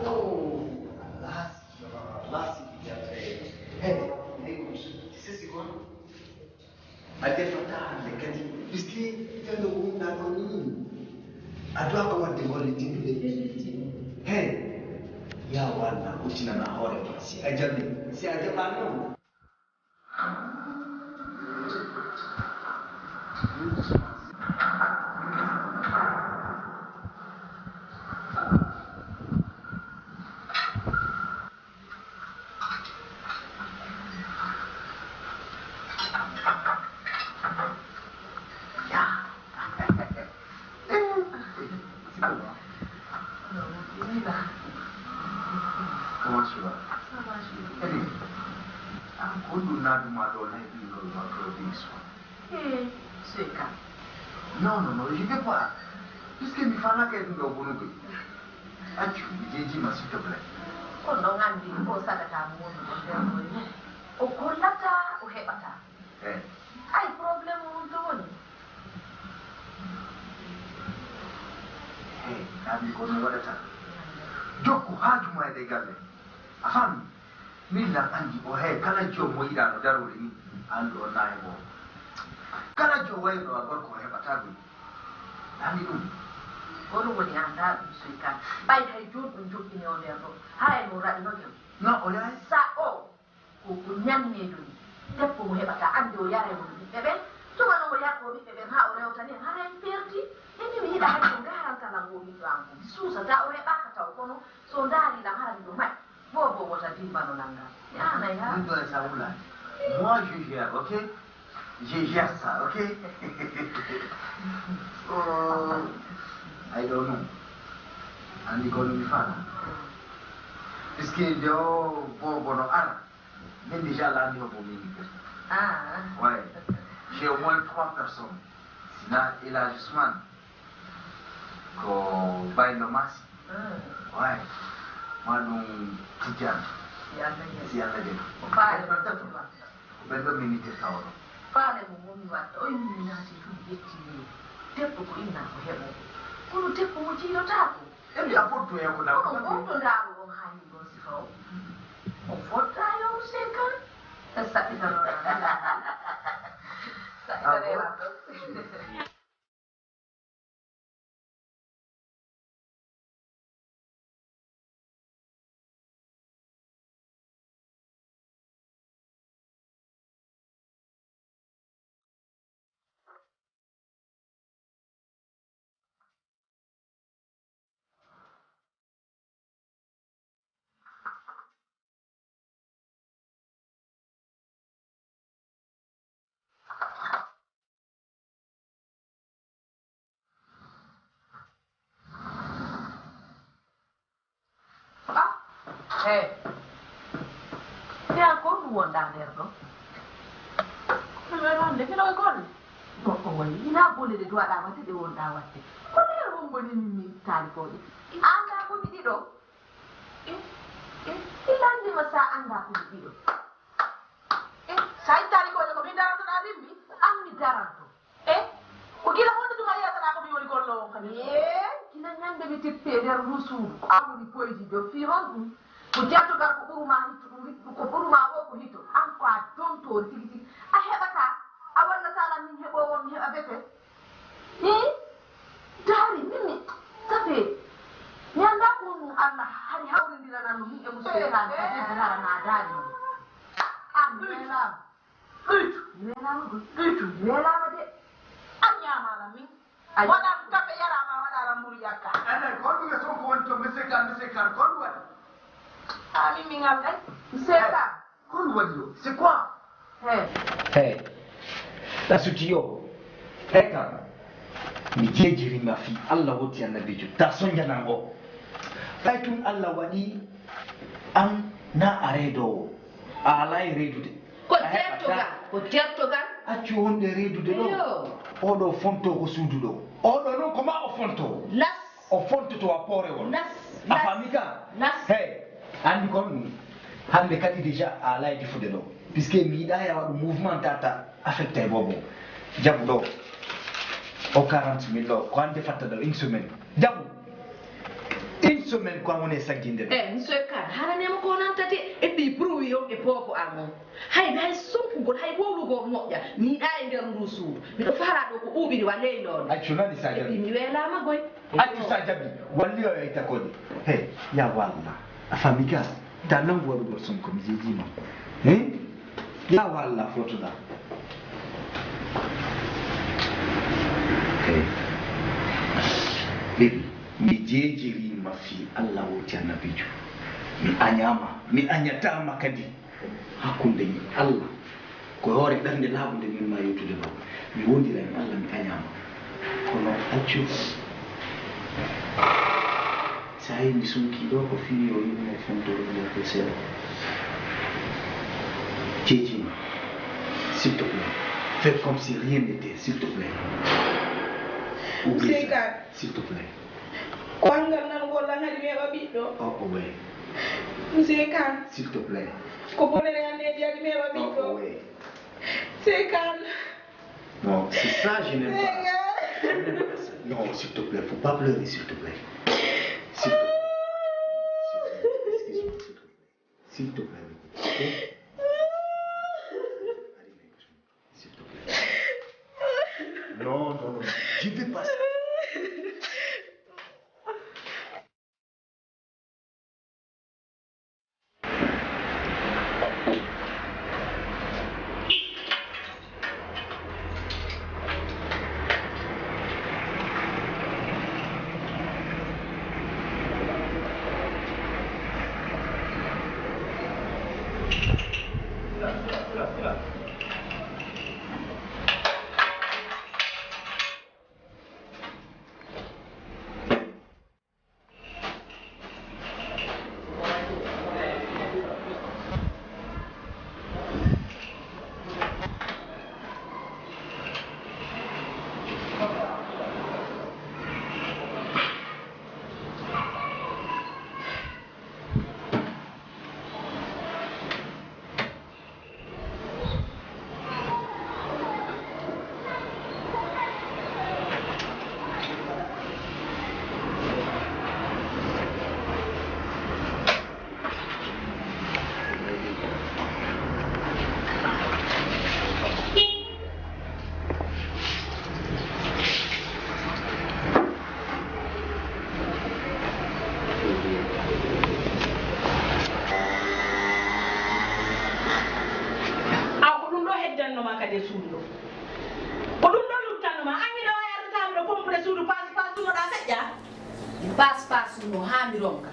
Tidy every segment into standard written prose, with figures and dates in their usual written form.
Oh, lasi bijate. Hey, écoute, tu sais c'est quoi? Ade fata le kadi. Puisque tendo una doni. Adwa kama dengole timbe. Hey, ya wana kuchina na hore si ajabe. Si ajabano. Non, je ne vais pas. Puisque mi fanno che non lo conosco. Aggiungi, ma s'il te plaît. Ko non andi ko sadata mo woni o kollata o heɓata ay probléme on to woni andi ko no waɗata jokku haajuma e ɗe galle a fammi min nan andi o kala jom mo yiɗa no darore ni andu on nayi mo kala jo wayno a gorko o heɓata ɗum andi ɗum gono woni anda ɗum soykan ɓay hay joni ɗum jokkini o nder ɗo ha en o raɗinokem non o yahay sa o koko ñamme ɗum debbo mo heɓata andi o yara mo ɓiɓɓe ɓen sumano mo yakko ɓiɓɓe ɓen ha o rewtani hara en perdi eni mi yiɗa hay ko garantalam o ɓiɗɗo an ko mi suusata o heɓaka taw kono so daariɗam harani ɗo may bobo wota dimbano nanga mi anay ha ɗum ɗo e sa wulani moi je gère ok je gère ça ok I don't know. Andi kono mi fala. Puisque de o bono ara. Mais déjà là, on est au milieu. Ah. Ouais. J'ai au moins 3 personnes. Sinon, il a justement ko bay no mas. Ouais. Moi donc Tidiane. Si yalla de. Faale ba tato. Ben do minute tawro. Faale mo momi watta o yimmi naati fu yettini. Debbo ko inna ko heɓo. Kono debbo mo jiilotako. Ebi a fotto e ko daw. Oto ndaaru on hani ɗon sifa o. O fotta yo sekan. Saɗɗitanoɗa. Saɗɗitanewa ɗo. Hey. Te ancora non vuoi andare, no? Wonde mino e golle goɗɗo woni ina bollede duwaɗa watte ɗe wonɗa watte kono yen won goni min taalikoɗe anda komi ɗiɗo ilandima sa anda komi ɗiɗo sa yi taalikoɗe komin darantoɗa ɗimmi an mi daranto ko gila honde tuma yiyatana komi woni gollowo kadi gila ñande mi teppe nder rusudu awoni poyji do fi hon ɗum ko jettogal ko ɓuruma hitto ɗum ko ɓuruma o ko hitto an ko a dontori tigi tigi a heɓata a wallataala min heɓowo mi heɓa bete daari mimmi safe mi annda ko allah hari hawrindiranam no min e musoyetani ka debbo harana daari no an welama ɗoytu welama ɗoytu welama de an ñamala min waɗam kafe yarama waɗaram mburu yakka enen kon ɗume sonko woni to monsieur Kane kon waɗi ami min alday monsieur Kane kon waɗi yo c'est quoi Hey, la sutiyo. Eka, mi jejiri ma fi Allah woti annabijo. Ta sonja nango. Faitun Allah wadi an na aredo. Alai redude. Ko tertogal. Accu wonde redude do. Odo fonto ko sudu do. Odo non koma o fonto. Nas. O fonto to apore won. Nas. Afamika. Nas. Hey, andi kon hande kadi déjà alai di fude do. Puisque mi yiɗa yawa ɗum mouvement tata affecté bobo jaɓu ɗo o 40 000 ɗo ko hande fatta ɗo une semaine jaɓu semaine ko amone sankinde monsieur Kane haranema ko nantati e ɗi prouve yo e popo amon hay sonkugol hay ɓowlugol moƴƴa mi ɗa e nder ndu suudu miɗo fara ɗo ko ɓuuɓiɗi wa leyloɗo accunani sa epi jabi mi welama goy accu sa jabi walli o e takodi he ya walla a fami ga da nan waɗugol sonko mi jejima he ya walla fotoɗa hey ɓeɓi mi jejirima fi allah woti annabijo mi añama mi añatama kadi hakkunde min allah ko hoore ɓernde laaɓude min ma yettude ɗo mi wondirani allah mi añama kono accu sa yi mi sunki ɗo ko fini o yimmo fontoro nder ko seeɗa jejima s'il te plaît fais comme si rien n'était s'il te plaît oublie ça s'il te plaît koangal nan golla hadi meɓa ɓiɗɗo oh oui monsieur Kane s'il te plaît ko bonere anneji hadi meɓa ɓiɗɗo oh oui monsieur Kane non c'est ça je n'aime pas non s'il te plaît faut pas pleurer s'il te plaît s'il te plaît excuse-moi s'il te plaît ok s'il te plaît non je vais pas ça. kade suudu ko ɗum ɗon luttanoma anniɗo wayatataɓe ɗo pompude suudu passe ɗumoɗa feƴƴa passe no hami ronka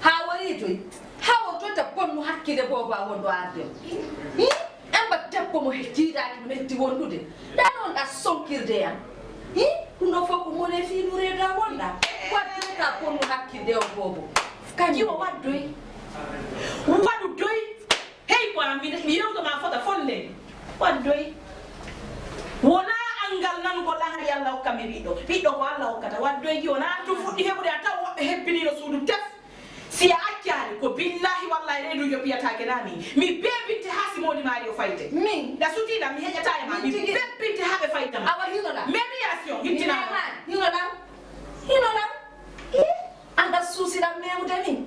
ha wari toy hawo tota ponnu hakkide bobo a wonɗo arde o amba debbo mo jiidaki no metti wondude ɗa noon ɗa sonkirde yam ɗum ɗo fof ko mone finureeda wonɗa waddata ponnu hakkide o bobo kañum o waddoy waɗu doy hey ko am mi yewtoma fota fonde waddoy wona angal nangol lahari allah hokkami ɓiɗɗo ko allah hokkata waddoyji wona an tum fuɗɗi heɓude a taw woɓɓe hebbinino suudu tef si a accani ko billahi wallahi reedujo piyatake nami mi bebinte ha simodi maari o fayte min ɗa sutiɗam mi heƴata e ma mi bebinte ha ɓe faytama awa hinoɗam médiation hittinama hinoɗam anda suusiɗam mewde min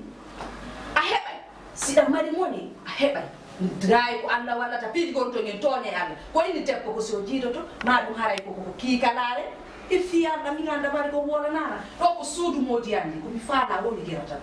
a heɓay siɗa mari moni a heɓay dray ko allah wallata piigol to ngel tooñe allah ko indi debbo ko so jiidoto ma ɗum haray koko kiikalare e fiyalɗam mi ganda mari ko wolanana ɗo ko suudu modi andi komi faala woni girata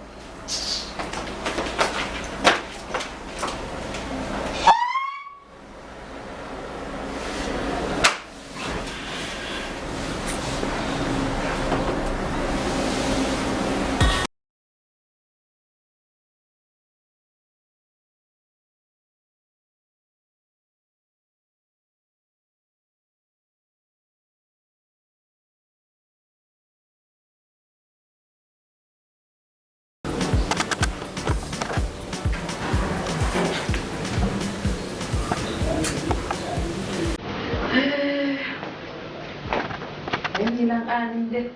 Lang anin de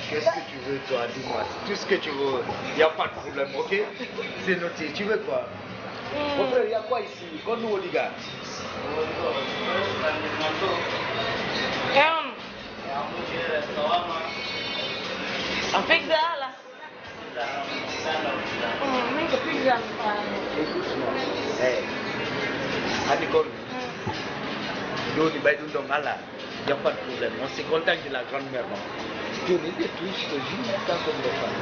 Qu'est-ce que tu veux, toi? Dis-moi. Tout ce que tu veux. Il n'y a pas de problème, ok? C'est noté. Tu veux quoi? Mon frère, il y a quoi ici? Qu'on nous, les gars? Un pizza là. Make a pizza. Hey, Anikon. Nous, nous baillons dans Mala. Il n'y a pas de problème. On s'est content de la grand-mère. Tu n'es pas tout ce que je dis quand on le fait.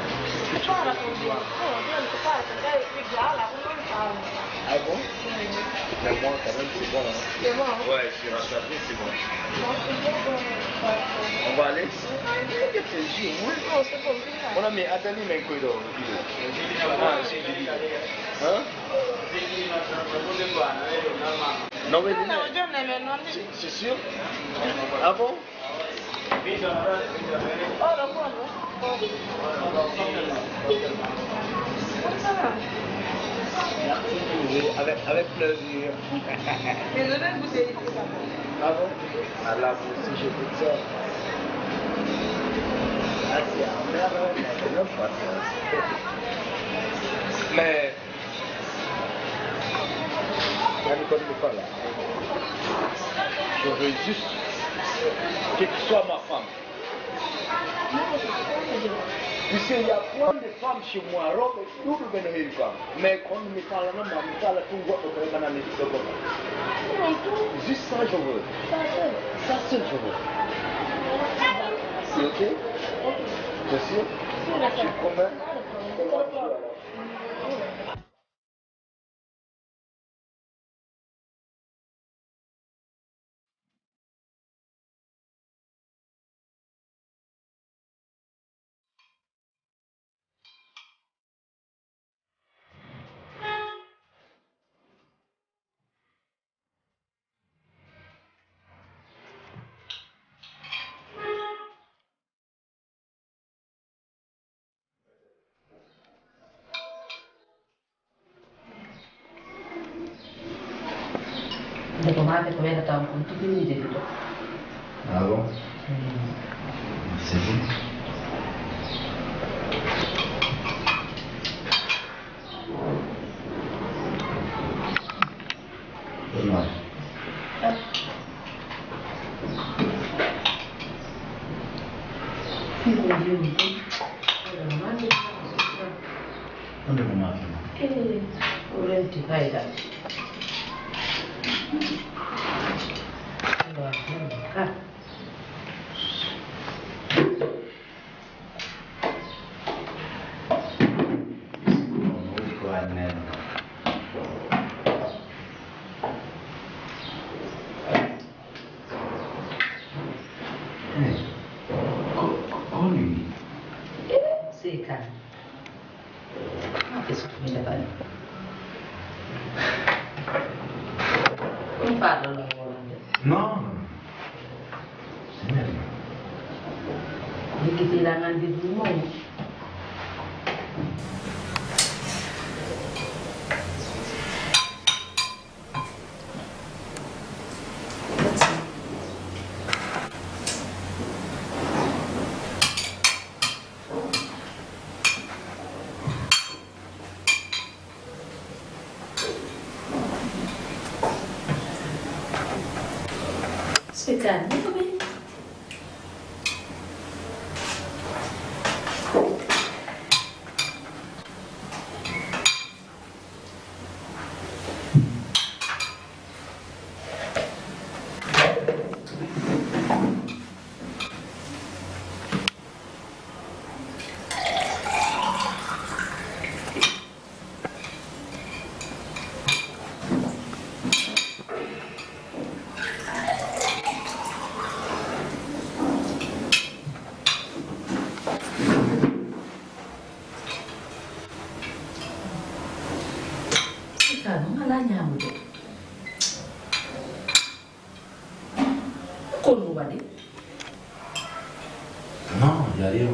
Ah bon? Mais moi, quand même, c'est bon. Hein? C'est bon. Ouais, sur la sortie, c'est bon. On va aller? Non, c'est bon. On a mis attendez, mais quoi donc? Ah, c'est du hein? Non, mais c'est sûr? Ah bon? Avec plaisir. Ah bon? Ah là, si je fais ça. Ah, c'est un merde, mais non, pas ça. Mais. Comme pas là. Je veux juste que tu sois ma femme. Tu sais, il y a plein de femmes chez moi, robe et double bénéfice femme. Mais quand on me parle, on me parle tout le monde. Juste ça, je veux. Ça seul, je veux. C'est ok? Bien sûr? Tu promets? Le tomate come da un punto di vista. Ah bon? C'est bon. Dommage. Non devo mai. Volenti fai da. No, sebenarnya. Ini kehilangan di rumah. C'est calme, oui. Non, il n'y a rien.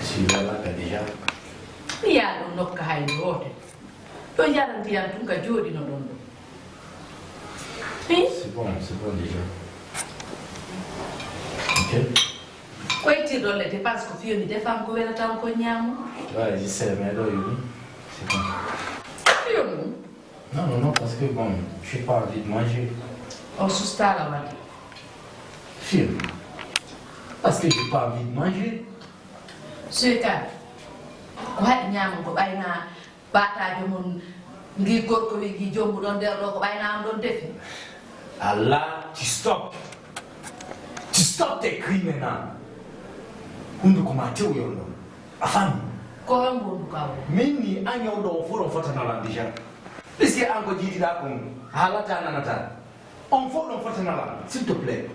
Si là, déjà. Il y a un autre cas de l'autre. Il y a un dia tout cas jodi no don. C'est bon déjà. Ok. Quoi tu donnes les dépenses que fioni des femmes que vela tan ko nyam? Ouais, je sais, mais là, c'est bon. Fioni. Non, parce que bon, je n'ai pas envie de manger. On s'installe là. Film. Parce que je n'ai pas envie de manger. C'est ça. Quoi nyam ko bayna batajo mon ngi gorko wi gi jombu don derlo ko bayna am don defi. Allah, tu stop. Tu stop tes cris maintenant. Undu kumate uyono. Afami. Ko mbundu kawo. Mimi anyo do furo fota na la déjà. Puisque anko jiti da kun halata nanata. On furo fota na la, s'il te plaît.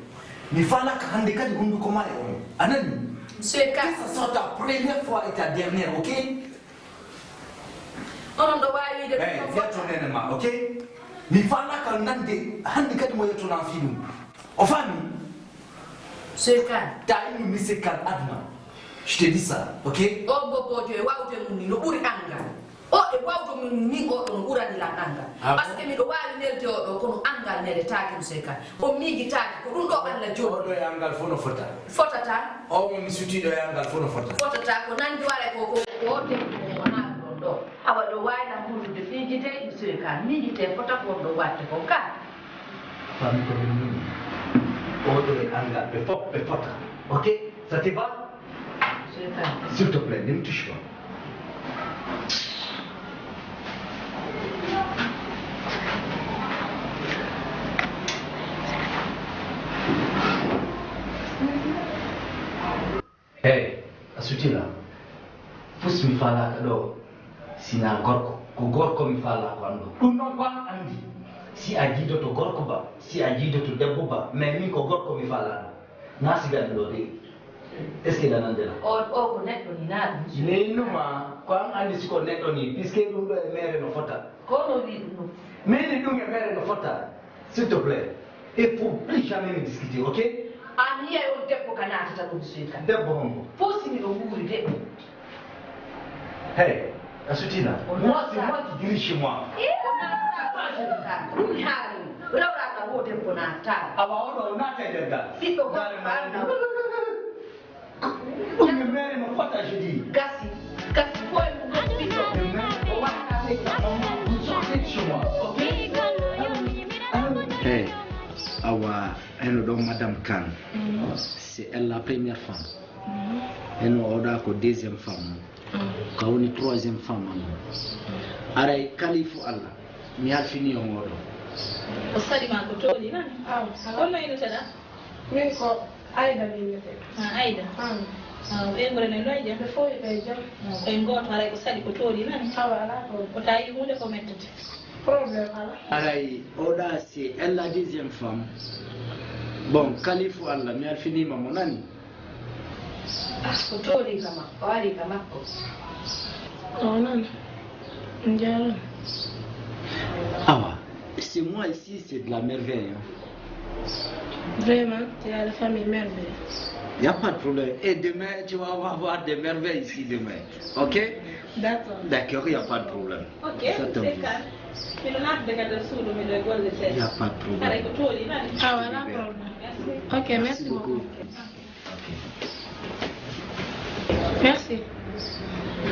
Mi fala ka hande kadi undu kumaye on. Anani. C'est Que ce soit ta première fois et ta dernière, ok? On doit aller de Hey, viens ton ennemi, ok? Mi fala ka nande hande kadi moyo to na finu. Ofami. C'est ça. Ta inu mise kan adna. Je te dis ça, ok? O bobo to e wawte mun no buri anga. O e wawto mun ni o don urani la anga. Parce que mi do wali nelte o do kono anga nere taki museka. O migi taki ko dum do alla jodo. Do yangal fono fota. Fota ta? O mi suti do yangal fono fota. Fota ta ko nandi wala ko te ko na do. Awa do wala mun de fijite museka. Migi te fota ko do watte ko ka. Fami ko ni. O do yangal be fota. Ok? Ça te va? S'il te plaît, ne me touche pas. Hey, asuti la. Fus mi fala ka do. Sina gorko mi fala ko ando. Dum non kwa andi. Si ajido to gorko ba, si ajido to debbo ba, mais min ko gorko mi fala. Na siga do de. Est-ce que danandela? O ko netto ni na. Ne numa ko am andi siko netto ni puisque dum do e mere no fota. Ko no wi dum. Mais ne dum e mere no fota. S'il te plaît. Et pour plus jamais me discuter, ok? Ani ay on debbo kanata ta dum suika. Debbo hongo. Fosi mi do wuri de. Hey, Asutina, moi c'est moi qui dirige chez moi. Abaona unatendeka. Siko kwa bana. Ungemere mfuata jidi. Gasi kwa mgopito. Hey, Madame Khan, c'est elle la première femme. Et nous on a deuxième femme. Quand on troisième femme. Aray Kalifu Allah. Mi a fini on odo. Osali ma ko toli nani? Wala ino tada? Min ko Aida mimete. Aida. E ngore ne loje Be fo e jam. e ngoto aray ko sali ko toli nani? Awala ko O tayi hunde ko mettete. problème ala. Aray Oda c'est elle la deuxième femme. Bon, Kalifu Allah mi a fini maman nani? Ko toli kama, wali kama ko. Oh non. Ndialo. Ah, c'est moi ici, c'est de la merveille. Vraiment, tu as la famille merveille. Il n'y a pas de problème. Et demain, tu vas avoir des merveilles ici demain. Ok? D'accord. D'accord, il n'y a pas de problème. Ok, Ça tombe. c'est calme. Mi non ha daga suudu mi do golle Il n'y se. a pas de Aray problème. ko toli nani? Awala problème. Merci. Ok, merci beaucoup. Merci.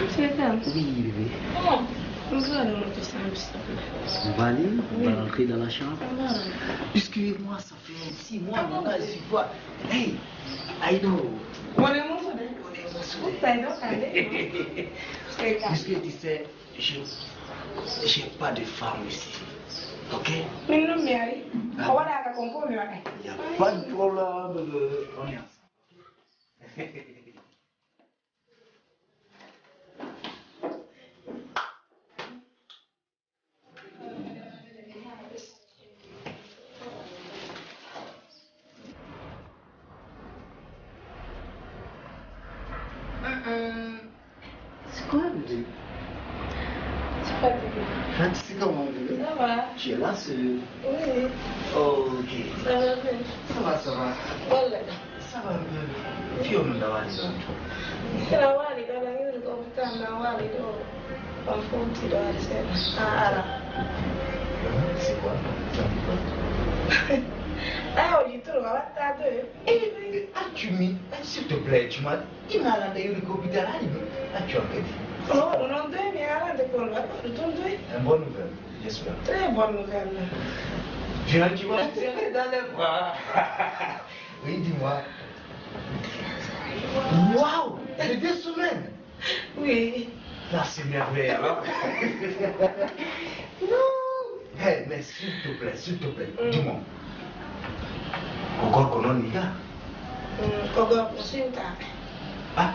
C'est ça. Oui, oui. Oh, On va aller dans l'autre chambre, s'il te plaît. On va aller, on va rentrer dans la chambre. On va aller. Excusez-moi, ça fait 6 mois, mon gars, je suis pas. Hey, I know. On est mon soudé. Puisque tu sais, j'ai pas de femme ici. Ok? Mais non, mais allez. On va aller comprendre. Il n'y a pas de problème. On est ensemble. C'est quoi, bébé? C'est pas bébé. C'est comment, bébé? Ça va. Tu es là, c'est... Oui. Ok. Ça va bien. Ça va, ça va. Voilà. Ça va un peu. Fio non dava di tanto. Kila wali kala yuri ko kutana wali do pamfunti do alisema. Ala. C'est quoi? Ça me dit Ah, on dit tout, on va t'attendre. Eh, tu mis, s'il te plaît, tu m'as... Il m'a rendu une copie de l'anime. Tu as fait. Non, on doit mais à la décolle, on doit. Une bonne nouvelle, j'espère. Très bonne nouvelle. Viens, tu vas tirer dans les bras. Oui, dis-moi. Waouh! C'est 2 semaines! Oui. Là, c'est merveilleux, alors. Non! Hey, mais s'il te plaît, dis-moi. Encore qu'on en y a. Encore pour ça. Ah,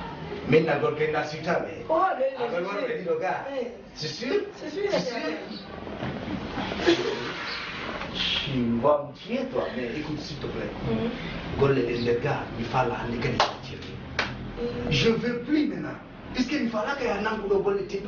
mais n'importe quel nasuta, mais. Oh, Après, on va dire, gars. C'est sûr? C'est sûr, C'est sûr? Tu vas me tuer, toi, mais écoute, s'il te plaît. Les gars, il faut aller à l'école. Je ne veux plus maintenant. Puisqu'il fallait qu'il y ait un angle de politique.